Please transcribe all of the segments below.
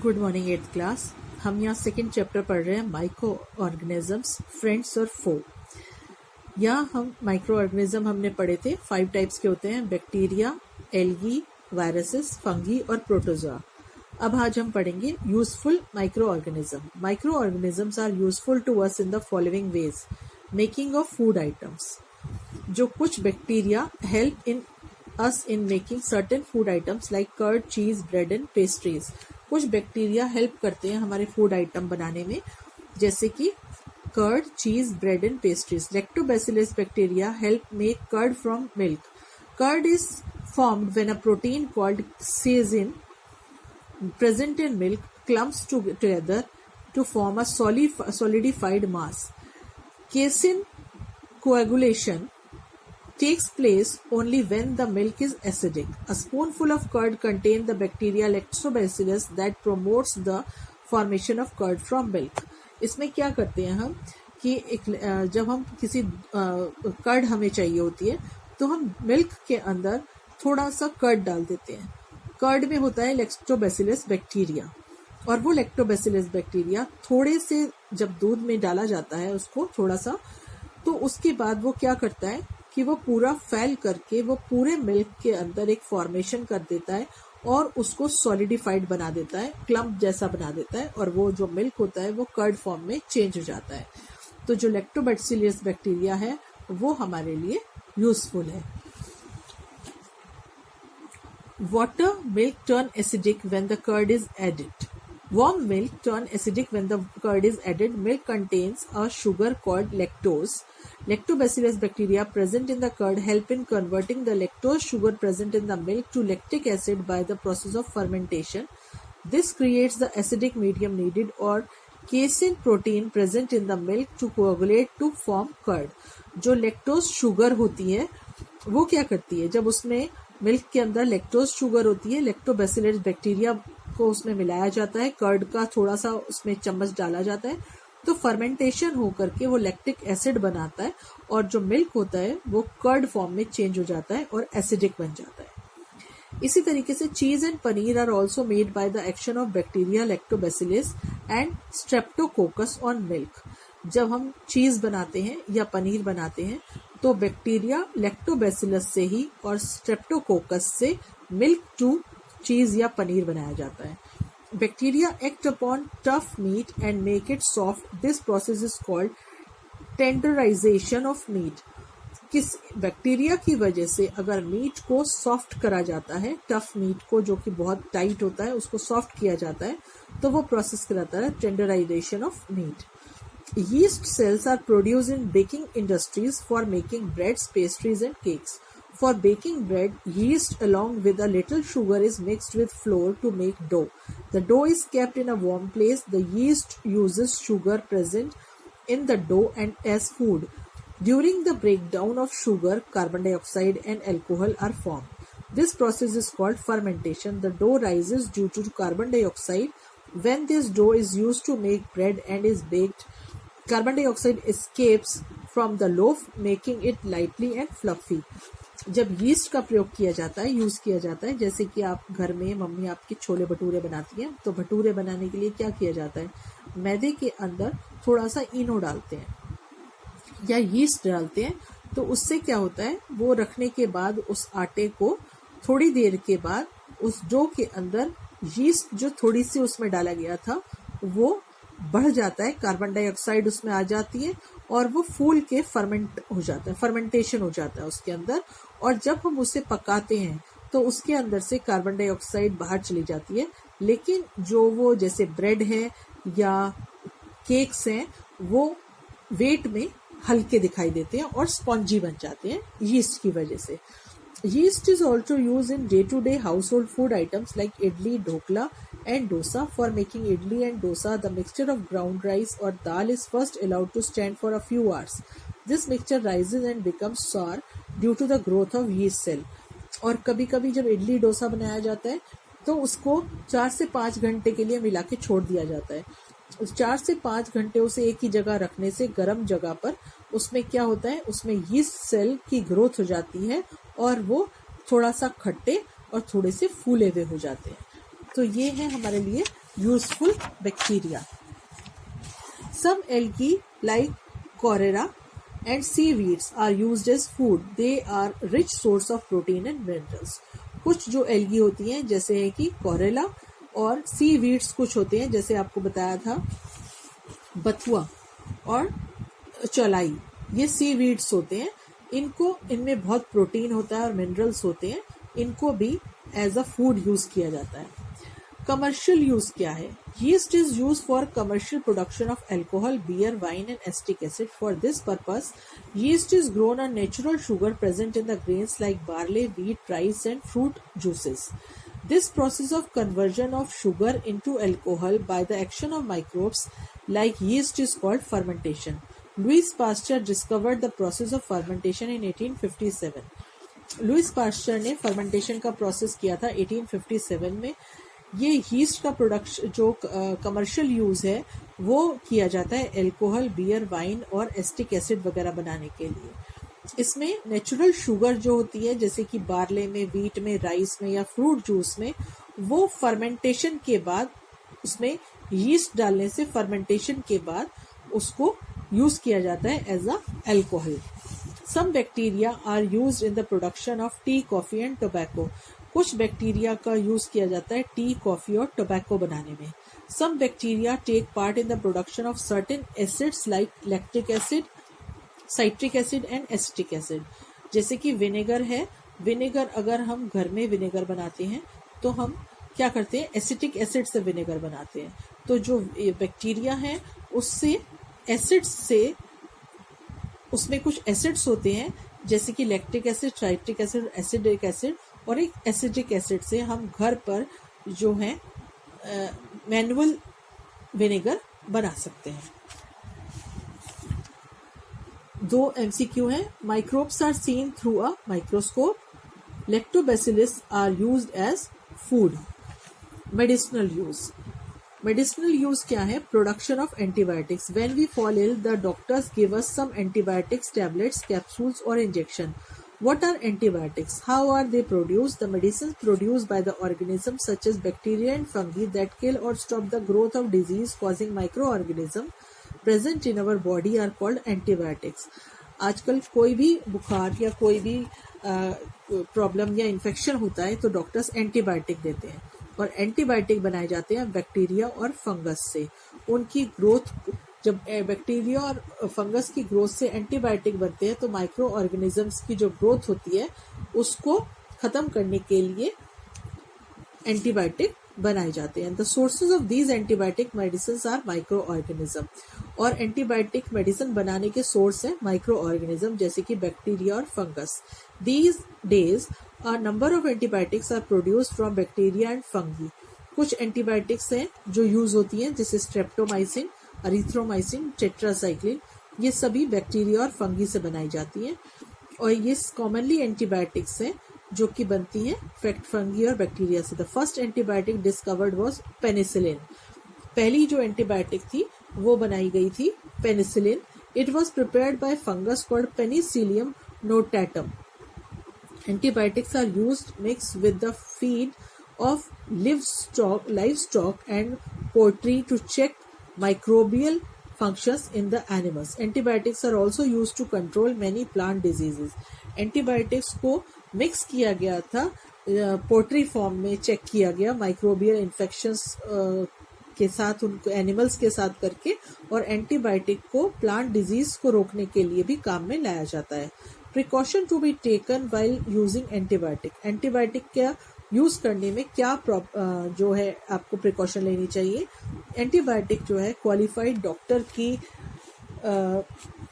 Good morning eighth class. हम यहाँ second chapter पढ़ रहे हैं माइक्रो ऑर्गेनिजम्स फ्रेंड्स और फो। यहाँ हम माइक्रो ऑर्गेनिज्म हमने पढ़े थे 5 टाइप्स के होते हैं, बैक्टीरिया, एल्गी, वायरसेस, फंगी और प्रोटोजोआ। अब आज हम पढ़ेंगे useful micro organism. Micro organisms are useful to us in the following ways: making of food items, जो कुछ bacteria help in us in making certain food items like curd, cheese, bread and pastries। कुछ bacteria help करते हैं हमारे food item बनाने में, जैसे कि curd, cheese, bread and pastries. Lactobacillus bacteria help make curd from milk. Curd is formed when a protein called casein present in milk clumps together to form a solidified mass. Casein coagulation takes place only when the milk is acidic. A spoonful of curd contains the bacteria lactobacillus that promotes the formation of curd from milk। इसमें क्या करते हैं हम कि जब हम किसी curd हमें चाहिए होती है तो हम मिल्क के अंदर थोड़ा सा कर्ड डाल देते हैं। कर्ड में होता है लैक्टोबैसिलस बैक्टीरिया, और वो लैक्टोबैसिलस बैक्टीरिया थोड़े से जब दूध में डाला जाता है उसको थोड़ा सा, तो उसके बाद वो क्या करता है कि वो पूरा फैल करके वो पूरे मिल्क के अंदर एक फॉर्मेशन कर देता है और उसको सॉलिडिफाइड बना देता है, क्लम्प जैसा बना देता है, और वो जो मिल्क होता है वो कर्ड फॉर्म में चेंज हो जाता है। तो जो लैक्टोबैसिलस बैक्टीरिया है वो हमारे लिए यूजफुल है। Water milk turn acidic when the curd is added. Warm milk turn acidic when the curd is added. Milk contains a sugar called lactose. Lactobacillus bacteria present in the curd help in converting the lactose sugar present in the milk to lactic acid by the process of fermentation. This creates the acidic medium needed or casein protein present in the milk to coagulate to form curd. जो lactose sugar होती है वो क्या करती है, जब उसमें milk के अंदर लैक्टोज शुगर होती है, लैक्टोबैसिलस बैक्टीरिया को उसमें मिलाया जाता है, कर्ड का थोड़ा सा उसमें चम्मच डाला जाता है, तो फर्मेंटेशन होकर के वो लैक्टिक एसिड बनाता है और जो मिल्क होता है वो कर्ड फॉर्म में चेंज हो जाता है और एसिडिक बन जाता है। इसी तरीके से cheese and paneer are also made by the action of bacteria lactobacillus and streptococcus on milk. जब हम चीज बनाते हैं या पनीर बनाते हैं तो बैक्टीरिया लैक्टोबैसिलस से ही और स्ट्रेप्टोकोकस से मिल्क टू चीज या पनीर बनाया जाता है। Bacteria act upon tough meat and make it soft. This process is called tenderisation of meat. किस बैक्टीरिया की वजह से अगर मीट को सॉफ्ट करा जाता है, टफ मीट को जो कि बहुत टाइट होता है उसको सॉफ्ट किया जाता है, तो वो प्रोसेस कहलाता है tenderisation of meat. Yeast cells are produced in baking industries for making breads, pastries and cakes. For baking bread, yeast along with a little sugar is mixed with flour to make dough. The dough is kept in a warm place. The yeast uses sugar present in the dough and as food. During the breakdown of sugar, carbon dioxide and alcohol are formed. This process is called fermentation. The dough rises due to carbon dioxide. When this dough is used to make bread and is baked, carbon dioxide escapes from the loaf, making it lightly and fluffy. जब yeast का प्रयोग किया जाता है, use किया जाता है, जैसे कि आप घर में मम्मी आपके छोले भटूरे बनाती हैं, तो भटूरे बनाने के लिए क्या किया जाता है, मैदे के अंदर थोड़ा सा इनो डालते हैं या यीस्ट डालते हैं, तो उससे क्या होता है, वो रखने के बाद उस आटे को थोड़ी देर के बाद उस डो के अंदर यीस्ट जो थोड़ी सी उसमें डाला गया था वो बढ़ जाता है, कार्बन डाइऑक्साइड उसमें आ जाती है और वो फूल के फर्मेंट हो जाता है, फर्मेंटेशन हो जाता है उसके अंदर, और जब हम उसे पकाते हैं तो उसके अंदर से कार्बन डाइऑक्साइड बाहर चली जाती है, लेकिन जो वो जैसे ब्रेड है या केक्स हैं वो वेट में हल्के दिखाई देते हैं और स्पॉन्जी बन जाते हैं यीस्ट की वजह से। Yeast is also used in day-to-day household food items like idli, dhokla and dosa. For making idli and dosa, the mixture of ground rice or dal is first allowed to stand for a few hours. This mixture rises and becomes sour due to the growth of yeast cell. और कभी-कभी जब इडली डोसा बनाया जाता है तो उसको 4 से 5 घंटे के लिए मिला के छोड़ दिया जाता है। उस 4 से 5 घंटे उसे एक ही जगह रखने से गर्म जगह पर उसमें क्या होता है, उसमें यीस्ट सेल की ग्रोथ हो जाती है और वो थोड़ा सा खट्टे और थोड़े से फूले हुए हो जाते हैं। तो ये है हमारे लिए useful bacteria. Some algae like chlorella and seaweeds are used as food. They are rich source of protein and minerals. कुछ जो एल्गी होती हैं जैसे है कि कोरेला और सीवीड्स कुछ होते हैं जैसे आपको बताया था बथुआ और चौलाई, ये सीवीड्स होते हैं. इनमें बहुत प्रोटीन होता है और मिनरल्स होते हैं. इनको भी एज अ फूड यूज किया जाता है. कमर्शियल यूज क्या है? Yeast is used for commercial production of alcohol, beer, wine and acetic acid. For this purpose, yeast is grown on natural sugar present in the grains like barley, wheat, rice and fruit juices. This process of conversion of sugar into alcohol by the action of microbes like yeast is called fermentation. Louis Pasteur discovered the process of fermentation in 1857. Louis Pasteur ने fermentation का process किया था 1857 में. ये yeast का production जो commercial use है वो किया जाता है अल्कोहल, बियर, वाइन और एसिटिक एसिड वगैरह बनाने के लिए. इसमें नेचुरल शुगर जो होती है जैसे कि बार्ले में, वीट में, राइस में या फ्रूट जूस में, वो फर्मेंटेशन के बाद उसमें यीस्ट डालने से फर्मेंटेशन के बाद उसको यूज किया जाता है as a alcohol. Some bacteria are used in the production of tea, coffee and tobacco. कुछ बैक्टीरिया का यूज किया जाता है टी, कॉफी और टोबैको बनाने में. Some bacteria take part in the production of certain acids like lactic acid, citric acid and acetic acid. जैसे कि विनेगर है. विनेगर अगर हम घर में विनेगर बनाते हैं तो हम क्या करते हैं, एसिटिक एसिड से विनेगर बनाते हैं. तो जो बैक्टीरिया है उससे एसिड्स से उसमें कुछ एसिड्स होते हैं जैसे कि lactic acid, citric acid, acidic acid और एक एसिडिक एसिड से हम घर पर जो है मैनुअल विनेगर बना सकते हैं. 2 MCQ हैं. Microbes are seen through a microscope. Lactobacillus are used as food. Medicinal use. Medicinal use क्या है? Production of antibiotics. When we fall ill the doctors give us some antibiotics, tablets, capsules और injection. What are antibiotics? How are they produced? The medicines produced by the organisms such as bacteria and fungi that kill or stop the growth of disease causing microorganisms present in our body are called antibiotics. आजकल कोई भी बुखार या कोई भी problem या infection होता है तो डॉक्टर्स एंटीबायोटिक देते हैं और एंटीबायोटिक बनाए जाते हैं बैक्टीरिया और फंगस से. उनकी ग्रोथ, जब बैक्टीरिया और फंगस की ग्रोथ से एंटीबायोटिक बनते हैं तो माइक्रो ऑर्गेनिजम्स की जो ग्रोथ होती है उसको खत्म करने के लिए एंटीबायोटिक बनाए जाते हैं. The sources of these antibiotic medicine are micro organism. और एंटीबायोटिक मेडिसिन बनाने के सोर्स हैं माइक्रो ऑर्गेनिज्म जैसे कि बैक्टीरिया और fungus. These days a number of antibiotics are produced from bacteria and fungi. कुछ एंटीबायोटिक्स हैं जो यूज होती हैं जैसे स्ट्रेप्टोमाइसिन, अरिथ्रोमाइसिन, टेट्रासाइक्लिन. ये सभी बैक्टीरिया और फंगी से बनाई जाती हैं और ये कॉमनली एंटीबायोटिक्स हैं जो कि बनती हैं फंगी और बैक्टीरिया से. The first antibiotic discovered was penicillin. पहली जो एंटीबायोटिक थी वो बनाई गई थी penicillin. It was prepared by fungus called penicillium notatum. Antibiotics are used mix with the feed of livestock and poultry to check microbial functions in the animals. Antibiotics are also used to control many plant diseases. Antibiotics को mix किया गया था poultry farm में, check किया गया microbial infections के साथ, उनको एनिमल्स के साथ करके, और एंटीबायोटिक को प्लांट डिजीज को रोकने के लिए भी काम में लाया जाता है. Precaution to be taken while using antibiotic. Antibiotic का यूज करने में क्या जो है आपको प्रिकॉशन लेनी चाहिए. एंटीबायोटिक जो है क्वालिफाइड डॉक्टर की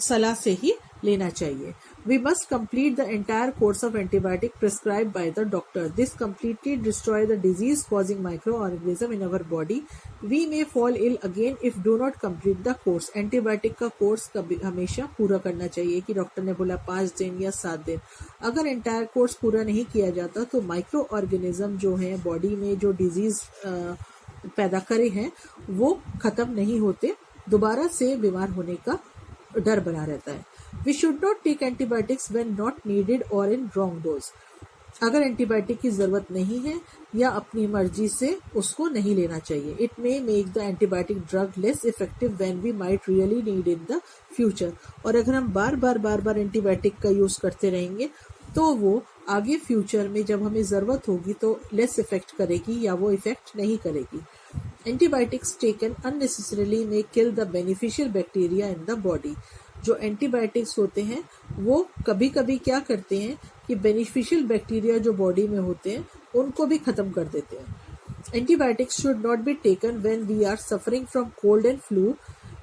सलाह से ही लेना चाहिए. We must complete the entire course of antibiotic prescribed by the doctor. This completely destroy the disease-causing microorganism in our body. We may fall ill again if do not complete the course. Antibiotic का course कभी हमेशा पूरा करना चाहिए कि doctor ने बोला 5 दिन या 7 दिन. अगर एंटायर कोर्स पूरा नहीं किया जाता तो माइक्रो ऑर्गेनिज्म जो है बॉडी में जो डिजीज पैदा करे हैं वो खत्म नहीं होते, दोबारा से बीमार होने का डर बना रहता है. We should not take antibiotics when not needed or in wrong dose. अगर एंटीबायोटिक की ज़रूरत नहीं है या अपनी मर्जी से उसको नहीं लेना चाहिए। It may make the antibiotic drug less effective when we might really need in the future. और अगर हम बार बार एंटीबायोटिक का यूज़ करते रहेंगे तो वो आगे फ्यूचर में जब हमें ज़रूरत होगी तो लेस इफेक्ट करेगी या वो इफेक्ट नहीं करेगी। एंटीबायोटिक्स टेकन अननेसेसरीली में kill the beneficial bacteria in the body. जो एंटीबायोटिक्स होते हैं वो कभी कभी क्या करते हैं कि बेनिफिशियल बैक्टीरिया जो बॉडी में होते हैं उनको भी खत्म कर देते हैं। Antibiotics should not be taken when we are suffering from cold and flu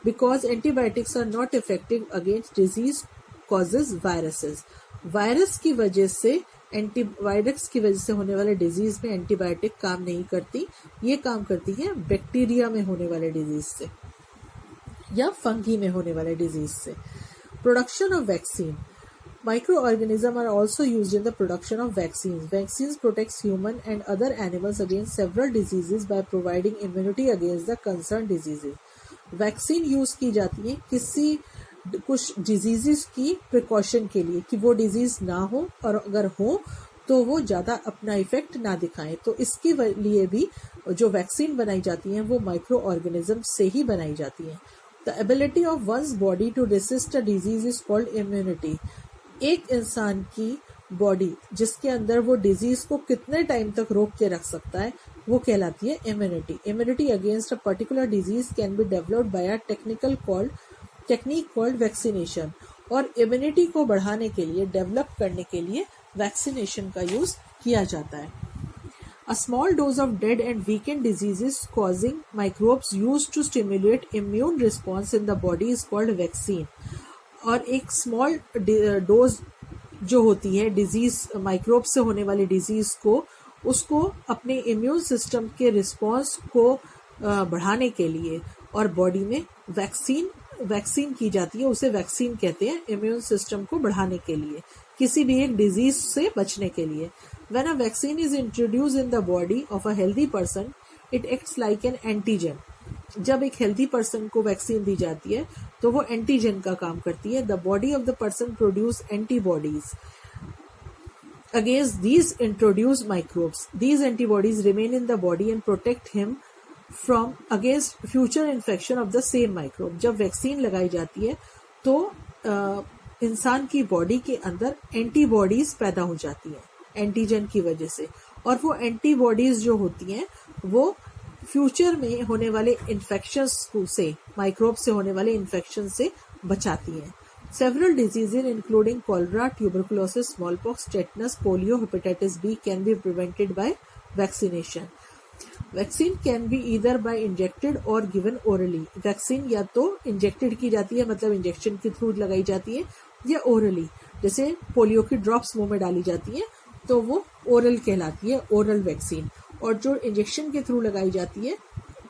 because antibiotics are not effective against disease causes viruses. Virus की वजह से एंटीबायोटिक्स की वजह से होने वाले डिजीज में एंटीबायोटिक काम नहीं करती, ये काम करती है बैक्टीरिया में होने वाले डिजीज से या फंगी में होने वाले डिजीज से। Production of vaccine. Microorganisms are also used in the production of vaccines. Vaccines protects human and other animals against several diseases by providing immunity against the concerned diseases. Vaccine use की जाती है कुछ diseases की precaution के लिए कि वो disease ना हो और अगर हो तो वो ज़्यादा अपना इफेक्ट ना दिखाएं। तो इसके लिए भी जो वैक्सीन बनाई जाती हैं वो माइक्रो ऑर्गेनिज्म से ही बनाई जाती हैं। The ability of one's body to resist a disease is called immunity. एक इंसान की बॉडी जिसके अंदर वो डिजीज को कितने टाइम तक रोक के रख सकता है वो कहलाती है immunity. Immunity against a particular disease can be developed by a technique called vaccination. और इम्यूनिटी को बढ़ाने के लिए, डेवलप करने के लिए वैक्सीनेशन का यूज किया जाता है। A small dose of dead and weakened diseases causing microbes used to stimulate immune response in the body is called vaccine. और एक स्मॉल डोज जो होती है डिजीज माइक्रोब से होने वाली डिजीज को, उसको अपने इम्यून सिस्टम के रिस्पॉन्स को बढ़ाने के लिए और बॉडी में वैक्सीन की जाती है, उसे वैक्सीन कहते हैं। इम्यून सिस्टम को बढ़ाने के लिए, किसी भी एक डिजीज से बचने के लिए। When a vaccine is introduced in the body of a healthy person, it acts like an antigen. जब एक हेल्थी पर्सन को वैक्सीन दी जाती है तो वो एंटीजन का काम करती है। The body of the person produce antibodies against these introduced microbes. These antibodies remain in the body and protect him from against future infection of the same microbe. जब वैक्सीन लगाई जाती है तो इंसान की बॉडी के अंदर एंटीबॉडीज पैदा हो जाती हैं एंटीजन की वजह से, और वो एंटीबॉडीज जो होती हैं वो फ्यूचर में होने वाले इन्फेक्शन से, माइक्रोब से होने वाले इन्फेक्शन से बचाती हैं। Several diseases including cholera, tuberculosis, smallpox, tetanus, polio, hepatitis B can be prevented by vaccination. Vaccine can be either by injected or given orally. Vaccine या तो इंजेक्टेड की जाती है, मतलब इंजेक्शन के थ्रू लगाई जाती है, या ओरली, जैसे पोलियो की ड्रॉप्स मुंह में डाली जाती है तो वो ओरल कहलाती है, ओरल वैक्सीन। और जो इंजेक्शन के थ्रू लगाई जाती है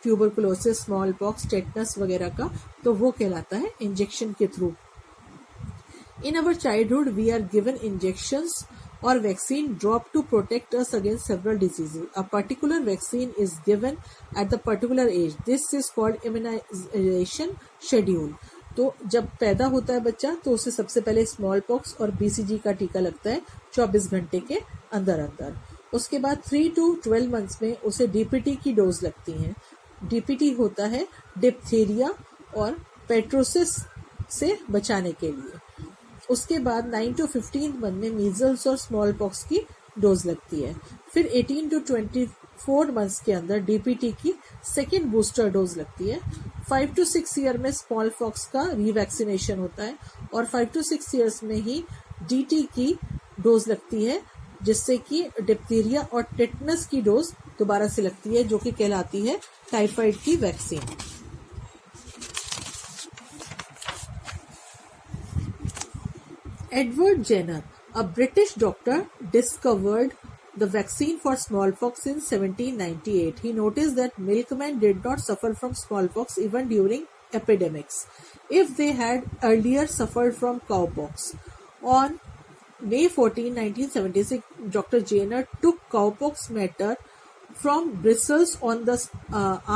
ट्यूबरकुलोसिस, स्मॉल पॉक्स, टेटनस वगैरह का, तो वो कहलाता है इंजेक्शन के थ्रू। In our childhood we are given injections or vaccine drop to protect us against several diseases. A particular vaccine is given at the particular age. This is called immunization schedule. तो जब पैदा होता है बच्चा तो उसे सबसे पहले स्मॉल पॉक्स और बीसीजी का टीका लगता है 24 घंटे के अंदर अंदर। उसके बाद 3 to 12 मंथ्स में उसे डीपीटी की डोज लगती है। डीपीटी होता है डिप्थीरिया और पेट्रोसिस से बचाने के लिए। उसके बाद 9 to 15 मंथ में मीजल्स और स्मॉल पॉक्स की डोज लगती है। फिर 18 to 24 मंथ्स के अंदर डीपीटी की सेकेंड बूस्टर डोज लगती है। 5 to 6 ईयर में स्मॉल पॉक्स का रीवैक्सीनेशन होता है और 5 to 6 ईयर्स में ही डीटी की डोज लगती है, जिससे कि डिप्थीरिया और टेटनस की डोज दोबारा से लगती है, जो कि कहलाती है टाइफाइड की vaccine. Edward Jenner, a British doctor, discovered the vaccine for smallpox in 1798. He noticed that milkmen did not suffer from smallpox even during epidemics if they had earlier suffered from cowpox. On May 14, 1976, Dr. Jenner took cowpox matter from bristles on the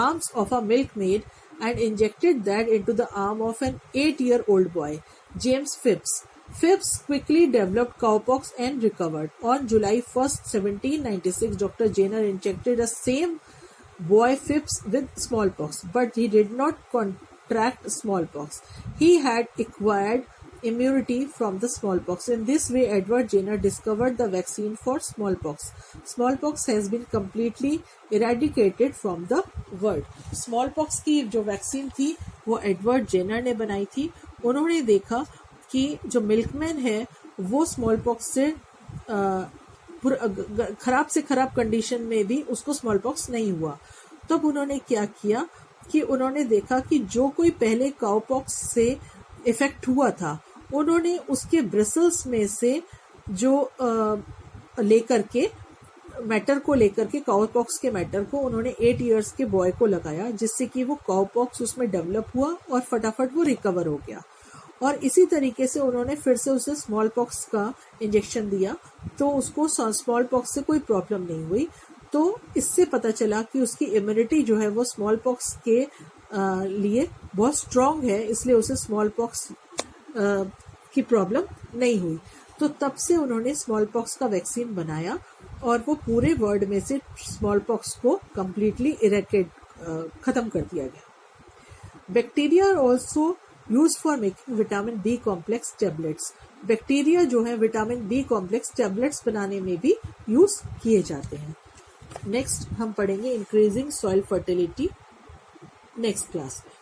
arms of a milkmaid and injected that into the arm of an 8-year-old boy, James Phipps. Phipps quickly developed cowpox and recovered. On July 1st, 1796, Dr. Jenner injected the same boy Phipps with smallpox, but he did not contract smallpox. He had acquired immunity from the smallpox. In this way, Edward Jenner discovered the vaccine for smallpox. Smallpox has been completely eradicated from the world. Smallpox की जो vaccine थी वो Edward Jenner ने बनाई थी. उन्होंने देखा कि जो मिल्कमैन है वो स्मॉल पॉक्स से खराब से खराब कंडीशन में भी उसको स्मॉल पॉक्स नहीं हुआ. तब उन्होंने क्या किया कि उन्होंने देखा कि जो कोई पहले काउपॉक्स से इफेक्ट हुआ था उन्होंने उसके ब्रिसल्स में से जो लेकर के मैटर को लेकर के काउपॉक्स के मैटर को उन्होंने 8 इयर्स के बॉय को लगाया, जिससे कि वो काउपॉक्स उसमें डेवलप हुआ और फटाफट वो रिकवर हो गया. और इसी तरीके से उन्होंने फिर से उसे स्मॉल पॉक्स का इंजेक्शन दिया तो उसको स्मॉल पॉक्स से कोई प्रॉब्लम नहीं हुई. तो इससे पता चला कि उसकी इम्यूनिटी जो है वो स्मॉल पॉक्स के लिए बहुत स्ट्रांग है, इसलिए उसे स्मॉल पॉक्स की प्रॉब्लम नहीं हुई. तो तब से उन्होंने स्मॉल पॉक्स का वैक्सीन बनाया और वो पूरे वर्ल्ड में से स्मॉल पॉक्स को कम्प्लीटली खत्म कर दिया गया. Bacteria are also use for making vitamin B complex tablets. Bacteria जो है विटामिन बी कॉम्प्लेक्स टेबलेट्स बनाने में भी यूज किए जाते हैं. नेक्स्ट हम पढ़ेंगे increasing soil fertility next class में.